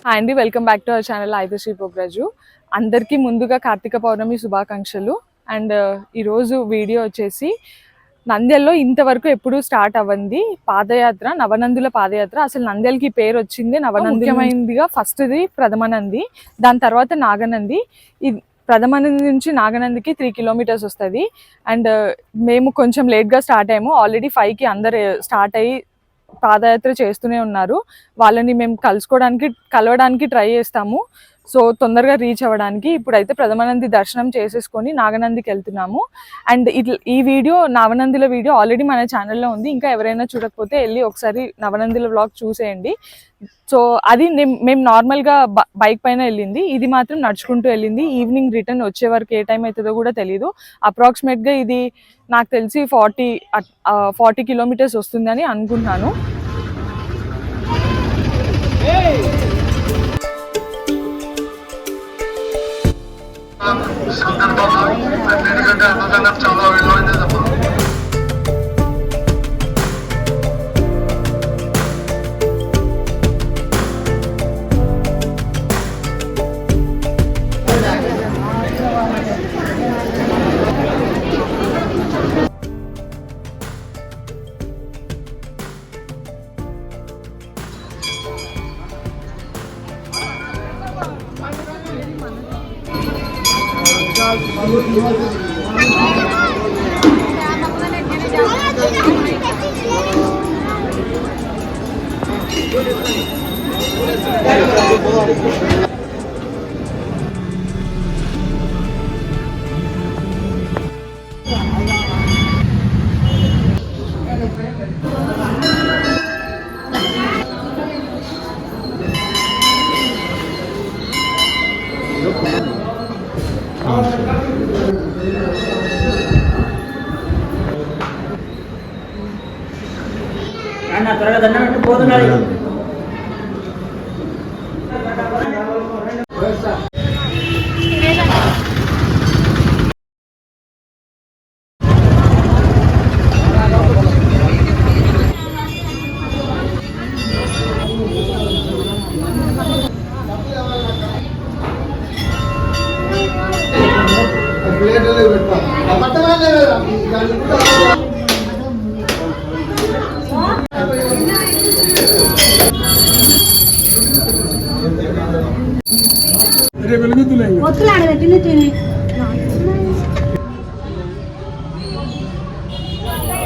Hi అండి, welcome back to our channel ఐదుశ్రీ పోగ్రాజు. అందరికీ ముందుగా కార్తీక పౌర్ణమి శుభాకాంక్షలు. అండ్ ఈరోజు వీడియో వచ్చేసి నంద్యాలలో ఇంతవరకు ఎప్పుడు స్టార్ట్ అవ్వంది పాదయాత్ర, నవనందుల పాదయాత్ర. అసలు నంద్యాలకి పేరు వచ్చింది నవనందులమైందిగా. ఫస్ట్ది ప్రథమనంది, దాని తర్వాత నాగనంది. ఈ ప్రథమనంది నుంచి నాగనందికి 3 కిలోమీటర్స్ వస్తుంది. అండ్ మేము కొంచెం లేట్గా స్టార్ట్ అయ్యాము. ఆల్రెడీ 5కి అందరు స్టార్ట్ అయ్యి పాదయాత్ర చేస్తూనే ఉన్నారు. వాళ్ళని మేము కలవడానికి ట్రై చేస్తాము, సో తొందరగా రీచ్ అవ్వడానికి. ఇప్పుడైతే ప్రథమనంది దర్శనం చేసేసుకొని నాగనందికి వెళ్తున్నాము. అండ్ ఈ వీడియో నవనందుల వీడియో ఆల్రెడీ మన ఛానల్లో ఉంది. ఇంకా ఎవరైనా చూడకపోతే వెళ్ళి ఒకసారి నవనందుల వ్లాగ్ చూసేయండి. సో అది మేము నార్మల్గా బైక్ పైన వెళ్ళింది, ఇది మాత్రం నడుచుకుంటూ వెళ్ళింది. ఈవినింగ్ రిటర్న్ వచ్చే వరకు ఏ టైం అవుతుందో కూడా తెలియదు. అప్రాక్సిమేట్గా ఇది నాకు తెలిసి 40 కిలోమీటర్స్ వస్తుందని అనుకుంటున్నాను.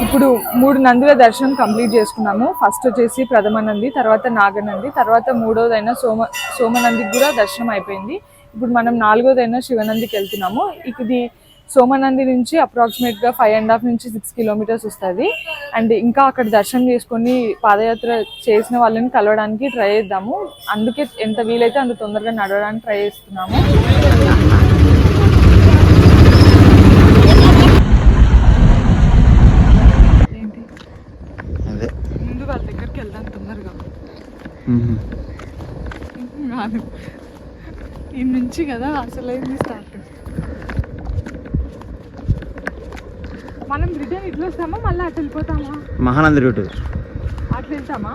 ఇప్పుడు 3 నందుల దర్శనం కంప్లీట్ చేసుకున్నాము. ఫస్ట్ వచ్చేసి ప్రథమనంది, తర్వాత నాగనంది, తర్వాత 3వదైన సోమనందికి కూడా దర్శనం అయిపోయింది. ఇప్పుడు మనం 4వదైన శివనందికి వెళ్తున్నాము. ఇది సోమనంది నుంచి అప్రాక్సిమేట్గా 5.5 నుంచి 6 కిలోమీటర్స్ వస్తుంది. అండ్ ఇంకా అక్కడ దర్శనం చేసుకొని పాదయాత్ర చేసిన వాళ్ళని కలవడానికి ట్రై చేద్దాము. అందుకే ఎంత వీలైతే అంత తొందరగా నడవడానికి ట్రై చేస్తున్నాము. ముందు వాళ్ళ దగ్గరికి వెళ్దాం తొందరగా. కాదు, ఈ నుంచి కదా అసలైంది స్టార్ట్. మనం రిటర్న్ ఇట్లా వస్తామా, మళ్ళీ అటు వెళ్ళిపోతామా? మహానంది రూట్ అట్లా వెళ్తామా?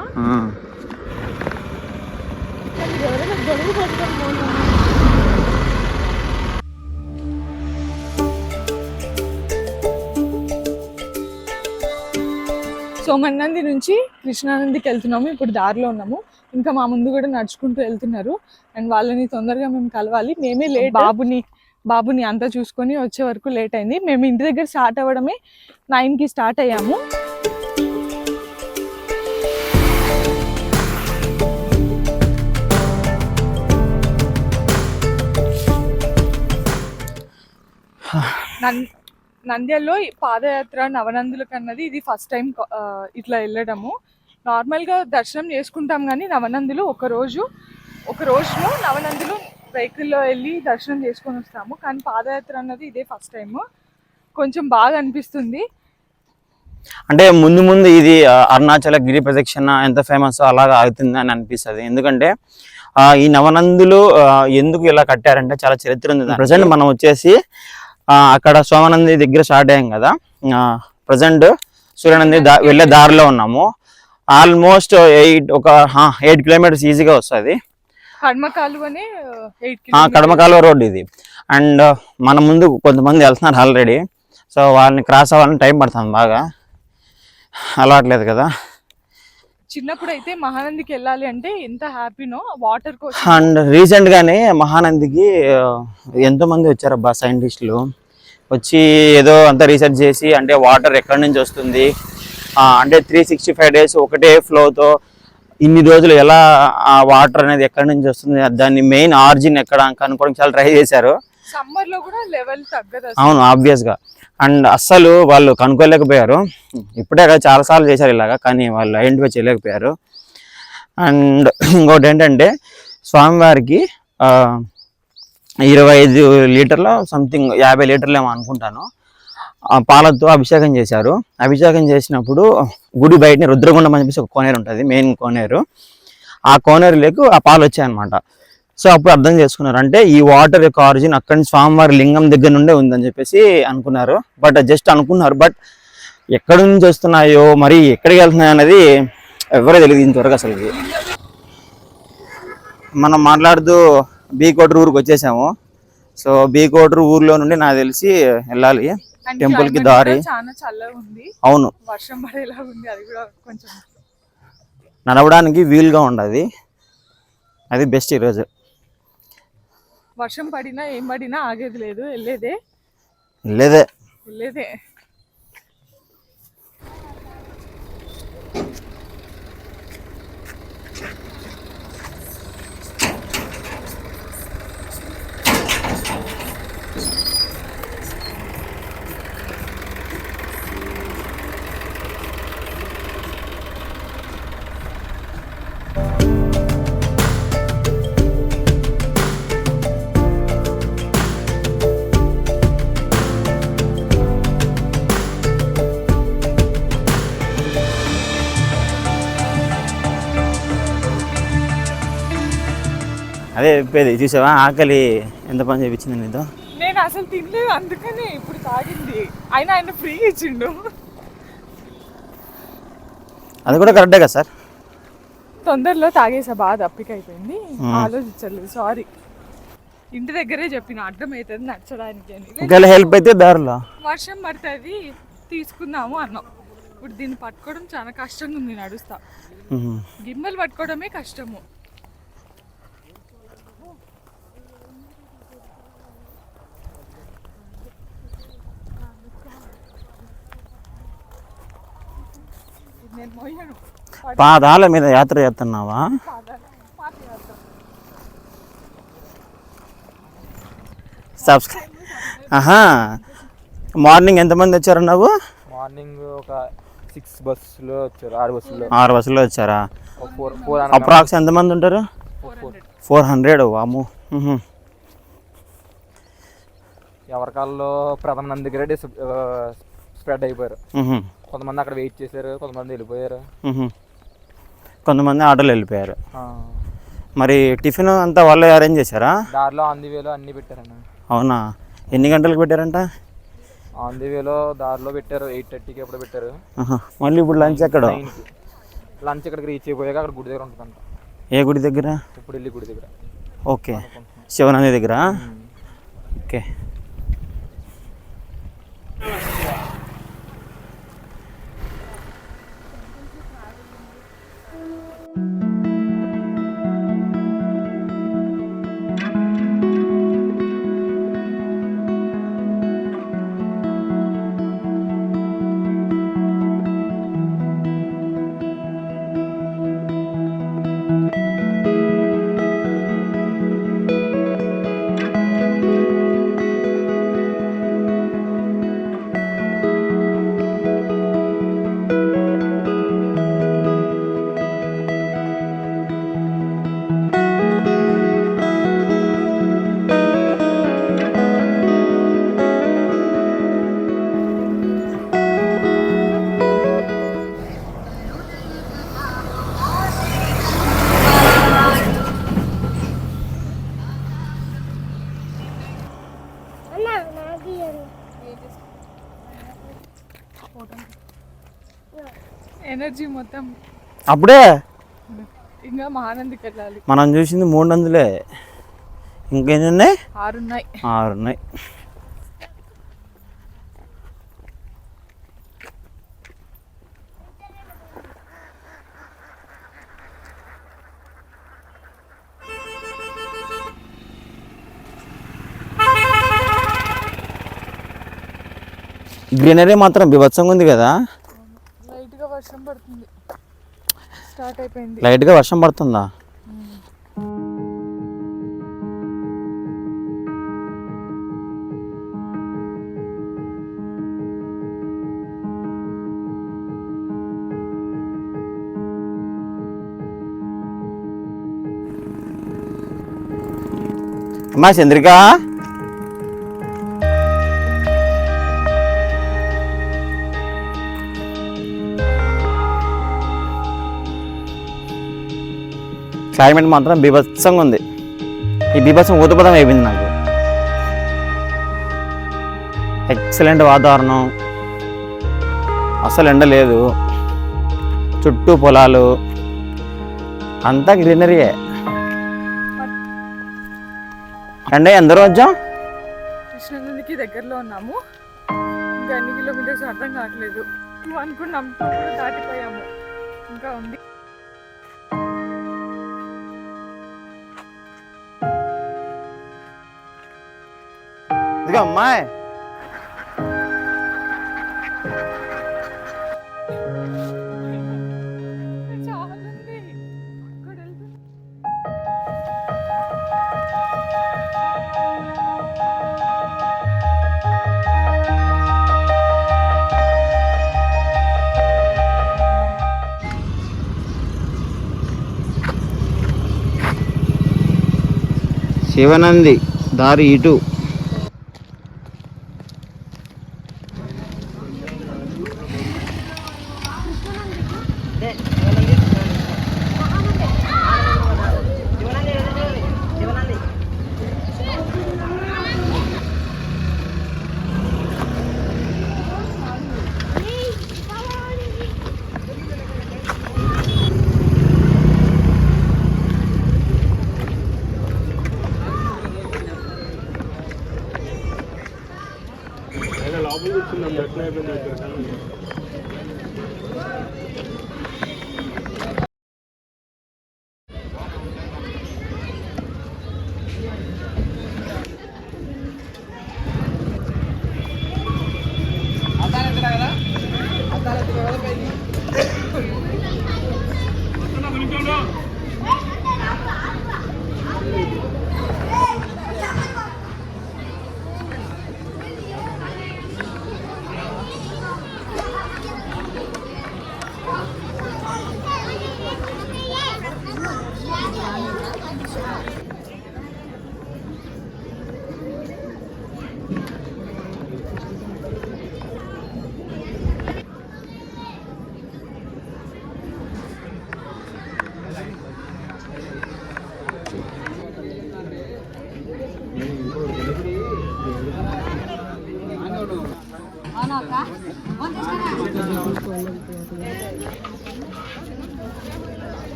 సోమనంది నుంచి కృష్ణానందికి వెళ్తున్నాము. ఇప్పుడు దారిలో ఉన్నాము. ఇంకా మా ముందు కూడా నడుచుకుంటూ వెళ్తున్నారు. అండ్ వాళ్ళని తొందరగా మేము కలవాలి. మేమే లేట్. బాబుని అంతా చూసుకొని వచ్చే వరకు లేట్ అయింది. మేము ఇంటి దగ్గర స్టార్ట్ అవ్వడమే 9కి స్టార్ట్ అయ్యాము. నంద్యాలలో పాదయాత్ర నవనందులకు అన్నది ఇది ఫస్ట్ టైం ఇట్లా వెళ్ళడము. నార్మల్గా దర్శనం చేసుకుంటాం కానీ నవనందులు ఒక రోజులో నవనందులు వెహికల్లో వెళ్ళి దర్శనం చేసుకొని వస్తాము. కానీ పాదయాత్ర అన్నది ఇదే ఫస్ట్ టైం. కొంచెం బాగా అనిపిస్తుంది. అంటే ముందు ఇది అరుణాచల గిరి ప్రదక్షిణ ఎంత ఫేమస్ అలాగా అవుతుంది అని అనిపిస్తుంది. ఎందుకంటే ఈ నవనందులు ఎందుకు ఇలా కట్టారంటే చాలా చరిత్ర ఉంది. ప్రజెంట్ మనం వచ్చేసి అక్కడ సోమనంది దగ్గర స్టార్ట్ అయ్యాం కదా. ప్రజెంట్ సూర్యనంది వెళ్ళే దారిలో ఉన్నాము. ఆల్మోస్ట్ 8 కిలోమీటర్స్ ఈజీగా వస్తుంది. కడమ కాలువనే 8 కడమ కాలువ రోడ్ ఇది. అండ్ మన ముందు కొంతమంది వెళ్తున్నారు ఆల్రెడీ. సో వాళ్ళని క్రాస్ అవ్వాలని టైం పడుతుంది బాగా, అలవాట్లేదు కదా. చిన్నప్పుడు అయితే మహానందికి వెళ్ళాలి అంటే ఎంత హ్యాపీనో వాటర్ కోసం. అండ్ రీసెంట్ గానే మహానందికి ఎంతో మంది వచ్చారబ్బా సైంటిస్టులు వచ్చి ఏదో అంతా రీసెర్చ్ చేసి, అంటే వాటర్ ఎక్కడి నుంచి వస్తుంది, అంటే 365 days ఒకటే ఫ్లోతో ఇన్ని రోజులు ఎలా ఆ వాటర్ అనేది ఎక్కడి నుంచి వస్తుంది, దాన్ని మెయిన్ ఆరిజిన్ ఎక్కడ కనుక్కోవడం చాలా ట్రై చేశారు. సమ్మర్ లో కూడా లెవెల్ తగ్గదు. అవును, ఆబ్వియస్ గా. అండ్ అస్సలు వాళ్ళు కనుక్కోలేకపోయారు. ఇప్పుడే కదా చాలాసార్లు చేశారు ఇలాగా, కానీ వాళ్ళు ఐడెంటిఫై చేయలేకపోయారు. అండ్ ఇంకోటి ఏంటంటే స్వామివారికి 25 లీటర్ల సంథింగ్ 50 లీటర్లు ఏమో అనుకుంటాను పాలతో అభిషేకం చేశారు. అభిషేకం చేసినప్పుడు గుడి బయటని రుద్రగుండం అని చెప్పేసి ఒక కోనేరు ఉంటుంది, మెయిన్ కోనేరు. ఆ కోనేరులోకి ఆ పాలు వచ్చాయన్నమాట. సో అప్పుడు అర్థం చేసుకున్నారు, అంటే ఈ వాటర్ యొక్క ఆరిజిన్ అక్కడి నుంచి స్వామివారి లింగం దగ్గర నుండే ఉందని చెప్పేసి అనుకున్నారు. బట్ జస్ట్ అనుకున్నారు, బట్ ఎక్కడి నుంచి వస్తున్నాయో మరి ఎక్కడికి వెళ్తున్నాయో అనేది ఎవరో తెలియదు ఇంతవరకు అసలు. మనం మాట్లాడుతూ బీకోటూరు ఊరికి వచ్చేసాము. సో బీకోటూరు ఊర్లో నుండి నాకు తెలిసి వెళ్ళాలి టెంపుల్ కి దారి. చాలా చల్లగా ఉంది, అవును, వర్షం పడేలా ఉంది. అది కూడా కొంచెం నడవడానికి వీలుగా ఉండదు, అది బెస్ట్ ఈరోజు. వర్షం పడినా ఏం పడినా ఆగేది లేదు, వెళ్ళేదే. అదే చెప్పేది, చూసావా ఆకలి ఎంత పని చేయించింది నీతో. నేను అసలు తినలేదు, అందుకనే ఇప్పుడు తాగింది. అయినా ఆయన ఫ్రీగా ఇచ్చిండు. అది కూడా కరెక్టే కదా సార్. తొందరలో తాగేసా, బాగా దప్పిక అయిపోయింది, ఆలోచించలేదు. సారీ, ఇంటి దగ్గరే చెప్పిన అర్థమవుతుంది నచ్చడానికి అని. ఒకవేళ హెల్ప్ అయితే దారిలో వర్షం పడుతుంది తీసుకుందాము అన్నాం. ఇప్పుడు దీన్ని పట్టుకోవడం చాలా కష్టంగా ఉంది, నడుస్తా. గిమ్మలు పట్టుకోవడమే కష్టము. పాదాల మీద యాత్ర చేస్తున్నావా? సబ్స్క్రైబ్. మార్నింగ్ ఎంతమంది వచ్చారు నువ్వు? మార్నింగ్ ఒక 6 బస్సులో వచ్చారు, 6 బస్సులో వచ్చారా? అప్రాక్స్ ఎంతమంది ఉంటారు? 400. వాము. ఎవరికాల్లో ప్రథమ నంది దగ్గర స్ప్రెడ్ అయిపోయారు. కొంతమంది అక్కడ వెయిట్ చేశారు, కొంతమంది వెళ్ళిపోయారు, కొంతమంది ఆటోలో వెళ్ళిపోయారు. మరి టిఫిన్ అంతా వాళ్ళే అరేంజ్ చేశారా? దారిలో ఆన్ ది వేలో అన్నీ పెట్టారన్న. అవునా, ఎన్ని గంటలకు పెట్టారంట? ఆన్ ది వేలో దారిలో పెట్టారు 8:30కి ఎప్పుడు పెట్టారు. మళ్ళీ ఇప్పుడు లంచ్ ఎక్కడ? లంచ్ ఇక్కడికి రీచ్ అయిపోయాక అక్కడ గుడి దగ్గర ఉంటుందంట. ఏ గుడి దగ్గర? ఇప్పుడు వెళ్ళి గుడి దగ్గర. ఓకే, శివనంది దగ్గర. ఓకే. ఎనర్జీ మొత్తం అప్పుడే ఇంకా మహానందికి వెళ్ళాలి. మనం చూసింది 3 నందులే, ఇంకెన్ని ఉన్నాయి? 6 ఉన్నాయి. 6 ఉన్నాయి. గ్రీనరీ మాత్రం బీభత్సంగా ఉంది కదా. లైట్గా వర్షం పడుతుంది, స్టార్ట్ అయిపోయింది. లైట్గా వర్షం పడుతుందా? అమ్మా చంద్రిక, క్లైమేట్ మాత్రం బీభత్సంగా ఉంది. ఈ బీభత్సం ఊతపదం అయిపోయింది నాకు. ఎక్సలెంట్ వాతావరణం, అసలు ఎండ లేదు, చుట్టూ పొలాలు, అంతా గ్రీనరీయే. అంటే అందరూ వచ్చాం. కృష్ణానదికి దగ్గరలో ఉన్నాము. ఇంకా ఎన్ని కిలోమీటర్స్ అర్థం కావట్లేదు. అనుకున్నాం దాటిపోయాము, ఇంకా ఉంది. ఇదిగో అమ్మాయి, చాలా ఉంది. అక్కడ వెళ్తున్నా. శివనంది దారి ఇటు.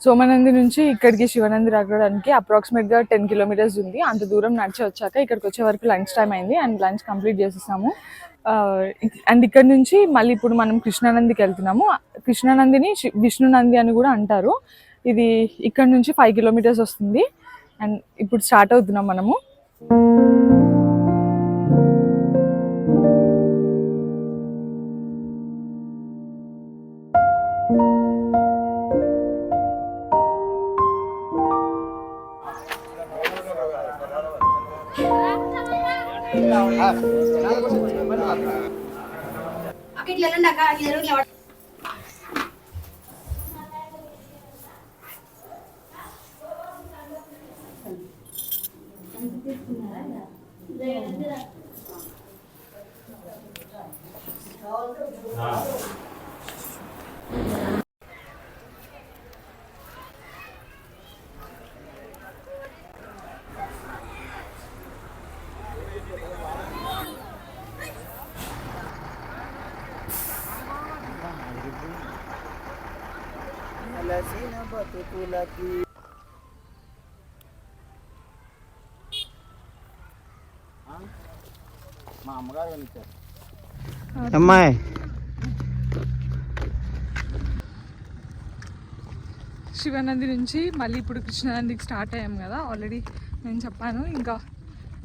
సోమనంది నుంచి ఇక్కడికి శివనంది రావడానికి అప్రాక్సిమేట్గా 10 కిలోమీటర్స్ ఉంది. అంత దూరం నడిచి వచ్చాక ఇక్కడికి వచ్చే వరకు లంచ్ టైం అయింది అండ్ లంచ్ కంప్లీట్ చేసేసాము. అండ్ ఇక్కడ నుంచి మళ్ళీ ఇప్పుడు మనం కృష్ణానందికి వెళ్తున్నాము. కృష్ణానందిని విష్ణునంది అని కూడా అంటారు. ఇది ఇక్కడ నుంచి 5 కిలోమీటర్స్ వస్తుంది అండ్ ఇప్పుడు స్టార్ట్ అవుతున్నాం మనము. మా అమ్మగారు కనిపించారు. అమ్మాయి శివనంది నుంచి మళ్ళీ ఇప్పుడు కృష్ణానందికి స్టార్ట్ అయ్యాము కదా. ఆల్రెడీ నేను చెప్పాను, ఇంకా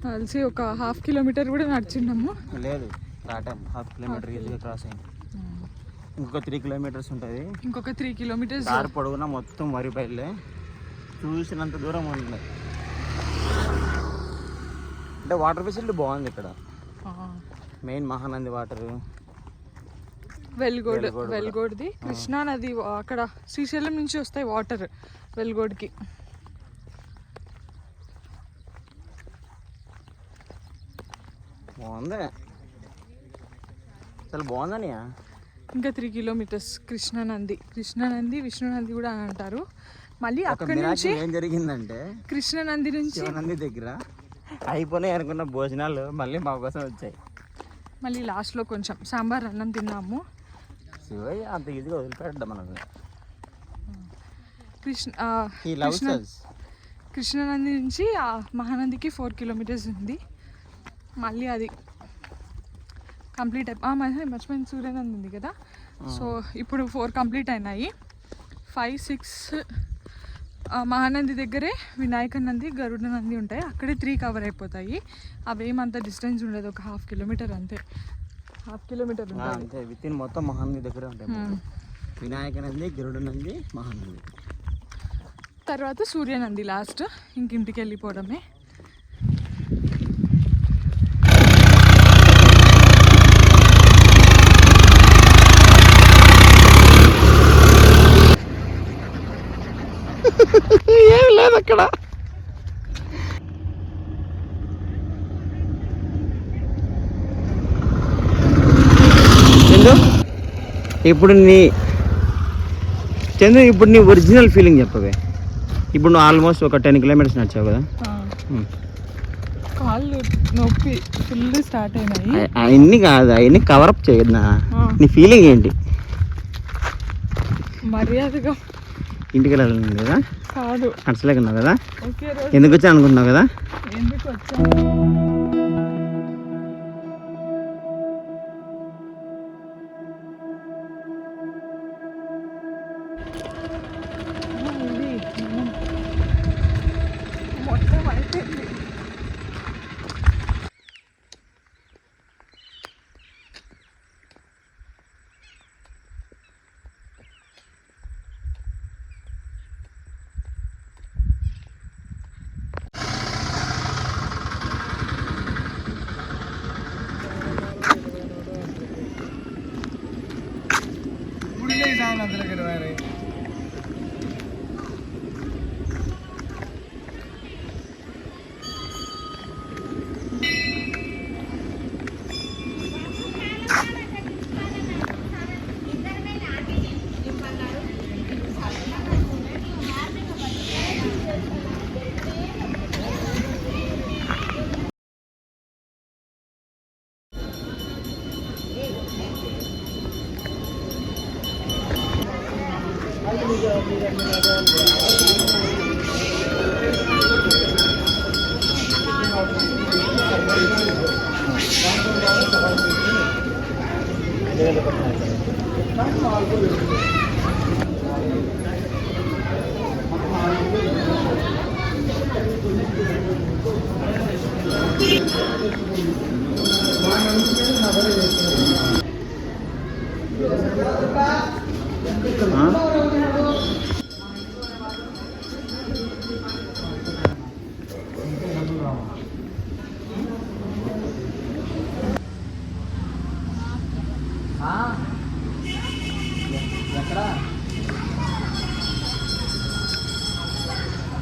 కలిసి ఒక 1/2 కిలోమీటర్ కూడా నడిచిండాము. లేదు, స్టార్ట్ అయ్యాము. 1/2 కిలోమీటర్ ఈజీగా క్రాస్ అయ్యింది. ఇంకొక 3 కిలోమీటర్స్ ఉంటుంది. ఇంకొక 3 కిలోమీటర్స్. దారి పొడవునా మొత్తం వరి పైర్లే, చూసినంత దూరం ఉంటుంది. అంటే వాటర్ ఫెసిలిటీ బాగుంది ఇక్కడ. మెయిన్ మహానంది వాటర్, వెల్గోడ్ది కృష్ణా నది అక్కడ శ్రీశైలం నుంచి వస్తాయి వాటర్ వెల్గోడ్కి. బాగుంది, చాలా బాగుందని. ఇంకా 3 కిలోమీటర్స్ కృష్ణానంది విష్ణునంది కూడా అని అంటారు. మళ్ళీ అక్కడ నుంచి ఏం జరిగిందంటే కృష్ణానంది నుంచి శివనంది దగ్గర అయిపోయినాయి అనుకున్న భోజనాలు మళ్ళీ మా కోసం వచ్చాయి. మళ్ళీ లాస్ట్లో కొంచెం సాంబార్ అన్నం తిన్నాము. శివయ్య అంత ఈజీగా వదిలిపెట్టడం మనకు. కృష్ణానంది నుంచి మహానందికి 4 కిలోమీటర్స్ ఉంది. మళ్ళీ అది కంప్లీట్ మర్చిపోయిన సూర్యనంది ఉంది కదా. సో ఇప్పుడు 4 కంప్లీట్ అయినాయి. 5, 6 మహానంది దగ్గరే వినాయక నంది, గరుడ నంది ఉంటాయి. అక్కడే 3 కవర్ అయిపోతాయి. అవేమంత డిస్టెన్స్ ఉండదు, ఒక 1/2 కిలోమీటర్ అంతే. 1/2 కిలోమీటర్ అంతే. విత్ ఇన్ మొత్తం మహానంది దగ్గరే ఉంటాయి. వినాయక నంది, గరుడ నంది, మహానంది, తర్వాత సూర్యనంది లాస్ట్. ఇంటికి వెళ్ళిపోవడమే. ఏమి లేదు అక్కడ. ఇప్పుడు చందు ఇప్పుడు నీ ఒరిజినల్ ఫీలింగ్ చెప్పవే. ఇప్పుడు నువ్వు ఆల్మోస్ట్ ఒక 10 కిలోమీటర్స్ నడిచావు కదా. కాళ్ళు నొప్పి ఫుల్ స్టార్ట్ అయినాయి. అవన్నీ కాదు, అవన్నీ కవరప్ చేయొద్దా. నీ ఫీలింగ్ ఏంటి? మర్యాదగా ఇంటికి వెళ్ళాలి కదా. కాదు, నచ్చలేకున్నావు కదా. ఎందుకు వచ్చా అనుకుంటున్నావు కదా. ఎందుకు వచ్చా మొత్తం అయిపోయింది.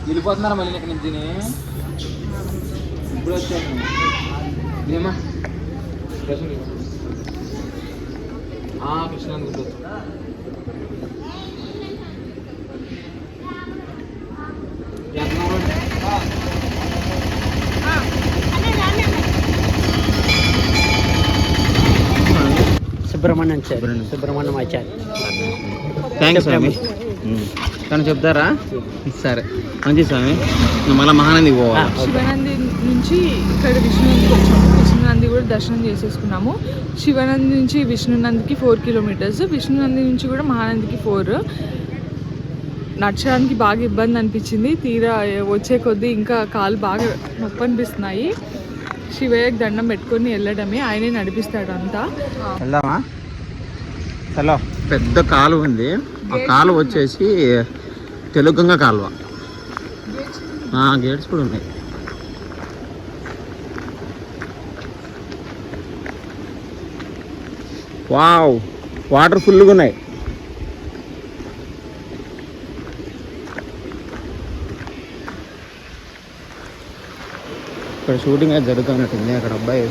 వెళ్ళిపోతున్నారా మళ్ళీ ఇక్కడ నుంచి? ఇప్పుడు వచ్చాను ఇదేమా కృష్ణ గుర్తు సుబ్రహ్మణ్యం సుబ్రహ్మణ్యం ఆచార్య. థ్యాంక్స్ స్వామి. కానీ చెప్తారా? సరే మంచి స్వామి. మళ్ళీ మహానందికి పోవాలి. శివనంది నుంచి ఇక్కడ విష్ణునందికి వచ్చాము. విష్ణునంది కూడా దర్శనం చేసేసుకున్నాము. శివనంది నుంచి విష్ణునందికి 4 కిలోమీటర్స్, విష్ణునంది నుంచి కూడా మహానందికి 4. నడచడానికి బాగా ఇబ్బంది అనిపించింది. తీరా వచ్చే కొద్దీ ఇంకా కాలు బాగా నొప్పి అనిపిస్తున్నాయి. శివయ్యకి దండం పెట్టుకొని వెళ్ళడమే, ఆయనే నడిపిస్తాడు అంతా. వెళ్దామా? హలో, పెద్ద కాలువ ఉంది. ఆ కాలువ వచ్చేసి తెలుగంగ కాలువ. గేట్స్ కూడా ఉన్నాయి. వావ్, వాటర్ ఫుల్గా ఉన్నాయి. ఇక్కడ షూటింగ్ అయితే జరుగుతున్నట్టుంది. అక్కడ అబ్బాయి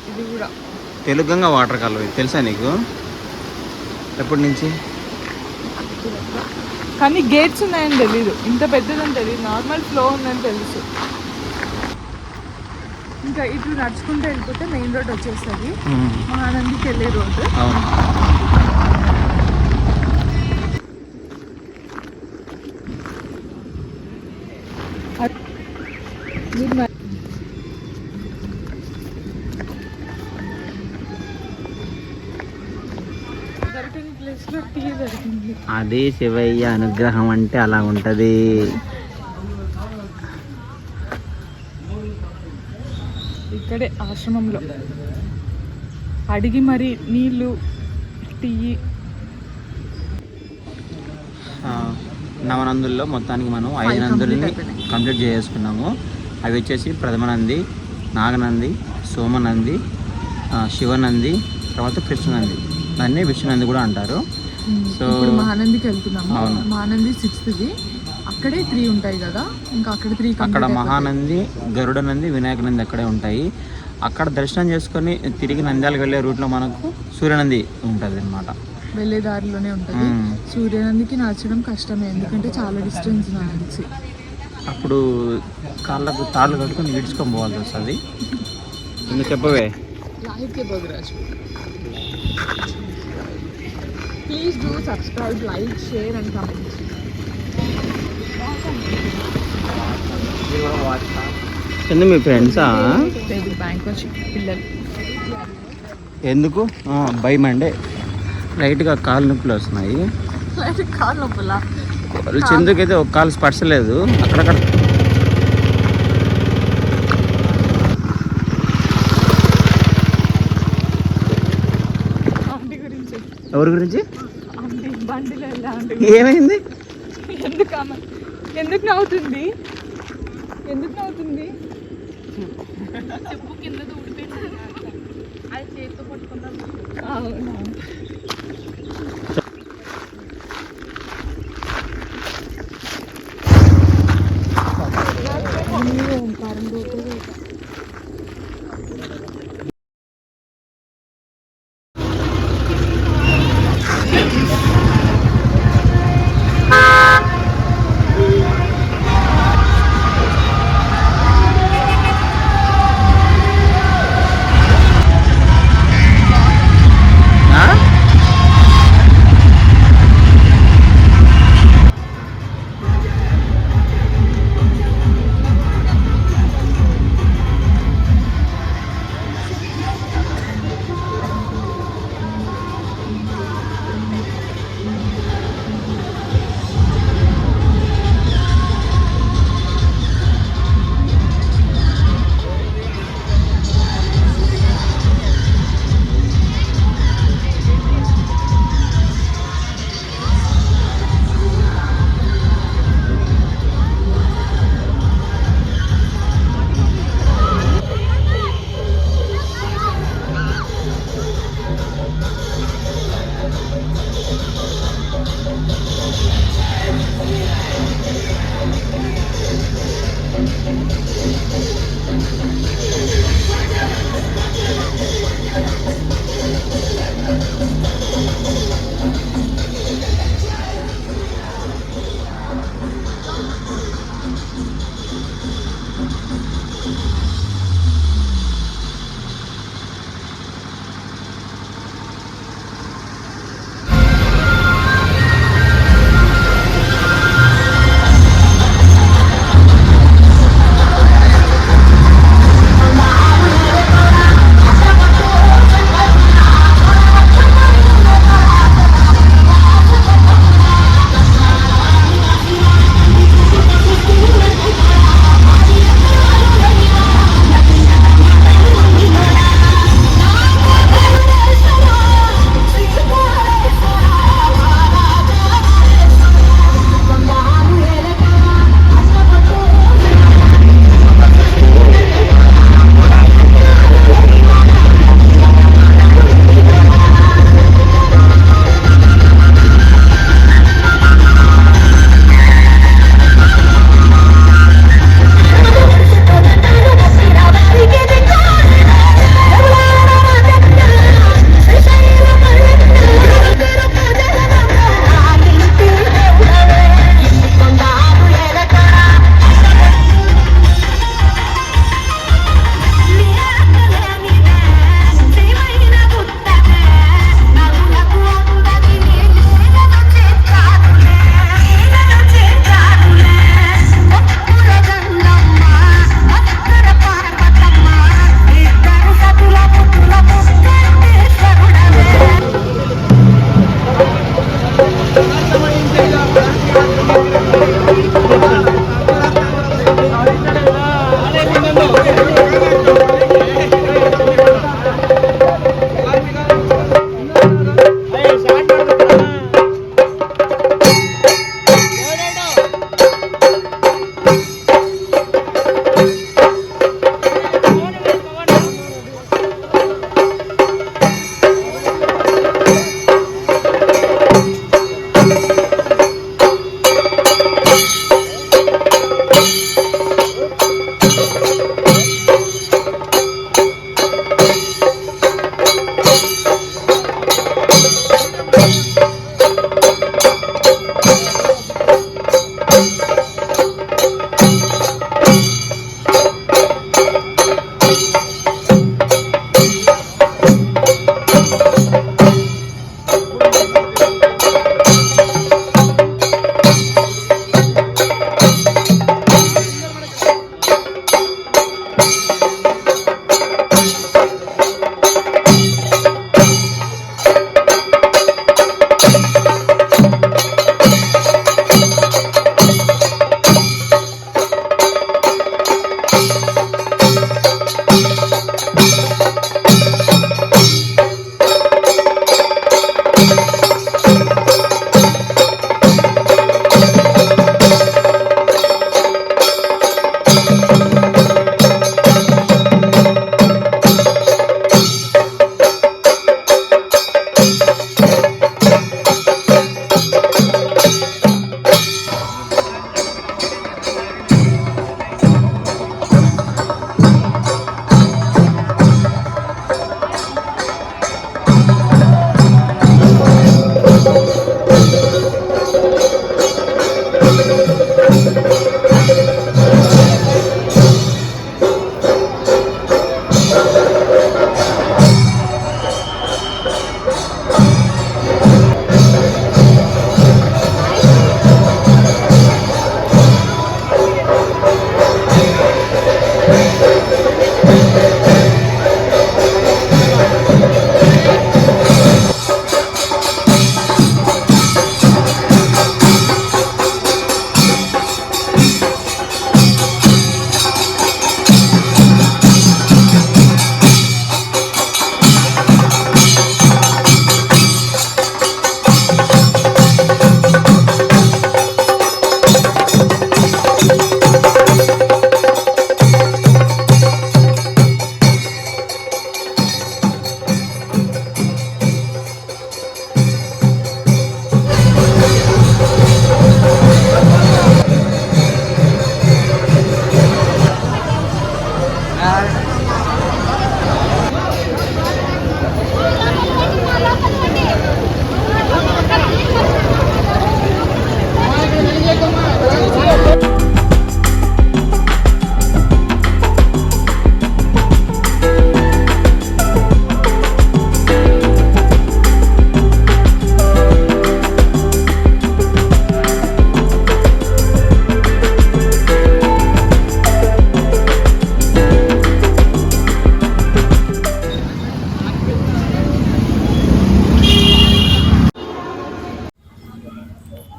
ఇది కూడా తెలుగంగా వాటర్ కాలువ. ఇది తెలుసా నీకు? ఎప్పటి నుంచి? కానీ గేట్స్ ఉన్నాయని తెలీదు, ఇంత పెద్దదని తెలియదు. నార్మల్ ఫ్లో ఉందని తెలుసు. ఇంకా ఇటు నడుచుకుంటూ వెళ్ళిపోతే మెయిన్ రోడ్ వచ్చేస్తుంది, మహానందికి వెళ్ళే రోడ్డు. దొరికిన ప్లేస్లో టీ దొరికింది. అది శివయ్య అనుగ్రహం అంటే అలా ఉంటది. ఇక్కడే ఆశ్రమంలో అడిగి మరి నీళ్ళు, టీ. నవనందుల్లో మొత్తానికి మనం 5 నందుల్ని కంప్లీట్ చేసుకున్నాము. అవి వచ్చేసి ప్రథమనంది, నాగనంది, సోమనంది, శివనంది, తర్వాత కృష్ణనంది. దాన్ని విష్ణునంది కూడా అంటారు. సో మహానందికి వెళ్తున్నాము. మహానంది 6th, అక్కడే 3 ఉంటాయి కదా, ఇంకా అక్కడ 3. అక్కడ మహానంది, గరుడనంది, వినాయకనంది అక్కడే ఉంటాయి. అక్కడ దర్శనం చేసుకొని తిరిగి నంద్యాలకు వెళ్ళే రూట్లో మనకు సూర్యనంది ఉంటుంది అన్నమాట. వెళ్ళే దారిలోనే ఉంటుంది. సూర్యనందికి నడచడం కష్టమే, ఎందుకంటే చాలా డిస్టెన్స్ నడిచి. అప్పుడు కాళ్ళకు తాళ్ళు కట్టుకొని ఈడ్చుకొని పోవాల్సి వస్తుంది. ఇంకా చెప్పవే. Like Bhogaraju, please do subscribe, like, share and comment. ఎందుకు మీ ఫ్రెండ్సా? బ్యాంక్ వచ్చి పిల్లలు ఎందుకు భయం అండి. లైట్గా కాలు నొప్పులు వస్తున్నాయి. కాలు నొప్పులా? చందుకైతే ఒక కాలు స్పర్శలేదు. అక్కడక్కడ ఆంటీ గురించి. ఎవరి గురించి? ఆంటీ బండిలో వెళ్ళా. ఆంటీ ఏమైంది? ఎందుకు నవ్వుతుంది? ఎందుకు నవ్వుతుంది? చెప్పు. కింద ఊడిపోయింది, అది చేతితో పట్టుకున్నాం. అవునా?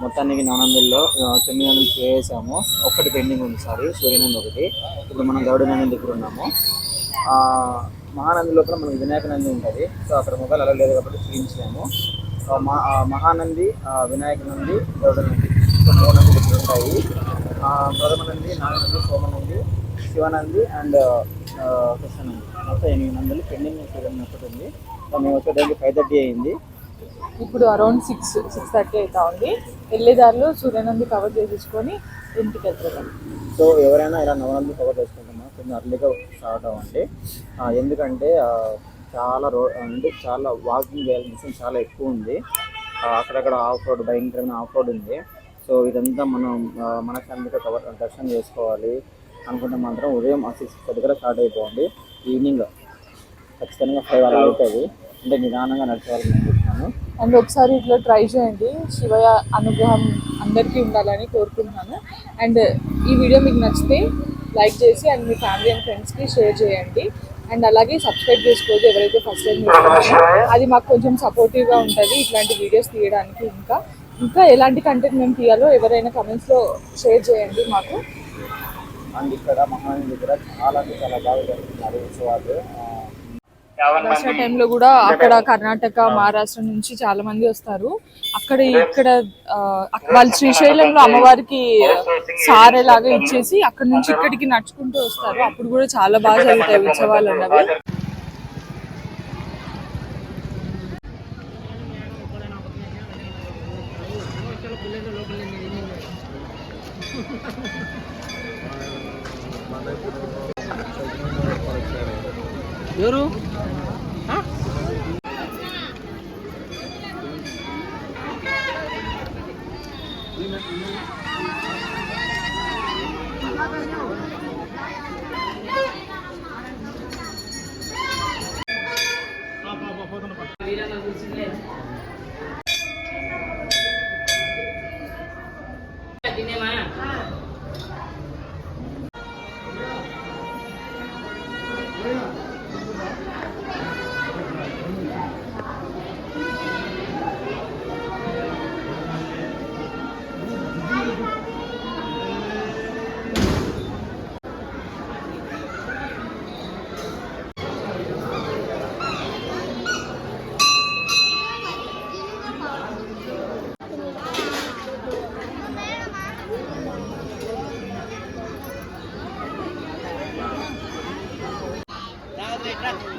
మొత్తానికి నవనందుల్లో 9 నందులు చేసాము, ఒక్కటి పెండింగ్ ఉంది, సారీ సూర్యనంది ఒకటి. ఇప్పుడు మనం గౌడ నంది దగ్గర ఉన్నాము. మహానంది లోపల మనకి వినాయక నంది ఉంటుంది. సో అక్కడ మొబైల్ అలా లేదు కాబట్టి చూపించాము. మహానంది, వినాయక నంది, గౌడ నంది, సో 3 నందులు ఇక్కడ ఉంటాయి. ప్రథమ నంది, నాగనంది, సోమనంది, శివనంది అండ్ కృష్ణనంది, మొత్తం 8 నందులు పెండింగ్ ఒకటి ఉంది. మేము వచ్చేదానికి 5:30 అయింది. ఇప్పుడు అరౌండ్ 6:30 అవుతా ఉంది. వెళ్ళేదారిలో సూర్యనంది కవర్ చేసేసుకొని ఇంటికి వెళ్తాం. సో ఎవరైనా ఇలా నవనంది కవర్ చేసుకుంటున్నా కొంచెం అర్లీగా స్టార్ట్ అవ్వండి. ఎందుకంటే చాలా వాకింగ్ చేయాల్సిన చాలా ఎక్కువ ఉంది. అక్కడక్కడ ఆఫ్ రోడ్, భయంకరమైన ఆఫ్ రోడ్ ఉంది. సో ఇదంతా మనం మనశ్శాంతిగా దర్శనం చేసుకోవాలి అనుకుంటే మాత్రం ఉదయం 6 దగ్గర స్టార్ట్ అయిపోండి. ఈవినింగ్ ఖచ్చితంగా 5 అలా అవుతుంది. అంటే నిదానంగా నడిచేవాళ్ళని అనుకుంటున్నాను. అండ్ ఒకసారి ఇట్లా ట్రై చేయండి. శివయ్య అనుగ్రహం అందరికీ ఉండాలని కోరుకుంటున్నాను. అండ్ ఈ వీడియో మీకు నచ్చితే లైక్ చేసి అండ్ మీ ఫ్యామిలీ అండ్ ఫ్రెండ్స్కి షేర్ చేయండి. అండ్ అలాగే సబ్స్క్రైబ్ చేసుకోవద్దు ఎవరైతే ఫస్ట్ టైం చూస్తున్నారో. అది మాకు కొంచెం సపోర్టివ్గా ఉంటుంది ఇట్లాంటి వీడియోస్ తీయడానికి. ఇంకా ఎలాంటి కంటెంట్ మేము తీయాలో ఎవరైనా కమెంట్స్లో షేర్ చేయండి మాకు. అండ్ ఇక్కడ మహానంది దగ్గర చాలా బాగా జరుగుతున్నారు ఉత్సవాలు. దసరా టైంలో కూడా అక్కడ కర్ణాటక, మహారాష్ట్ర నుంచి చాలా మంది వస్తారు. ఇక్కడ వాళ్ళు శ్రీశైలంలో అమ్మవారికి సారెలాగా ఇచ్చేసి అక్కడ నుంచి ఇక్కడికి నడుచుకుంటూ వస్తారు. అప్పుడు కూడా చాలా బాగా జరుగుతాయి ఉత్సవాలు అన్నవి. ఎవరు ఎట్లా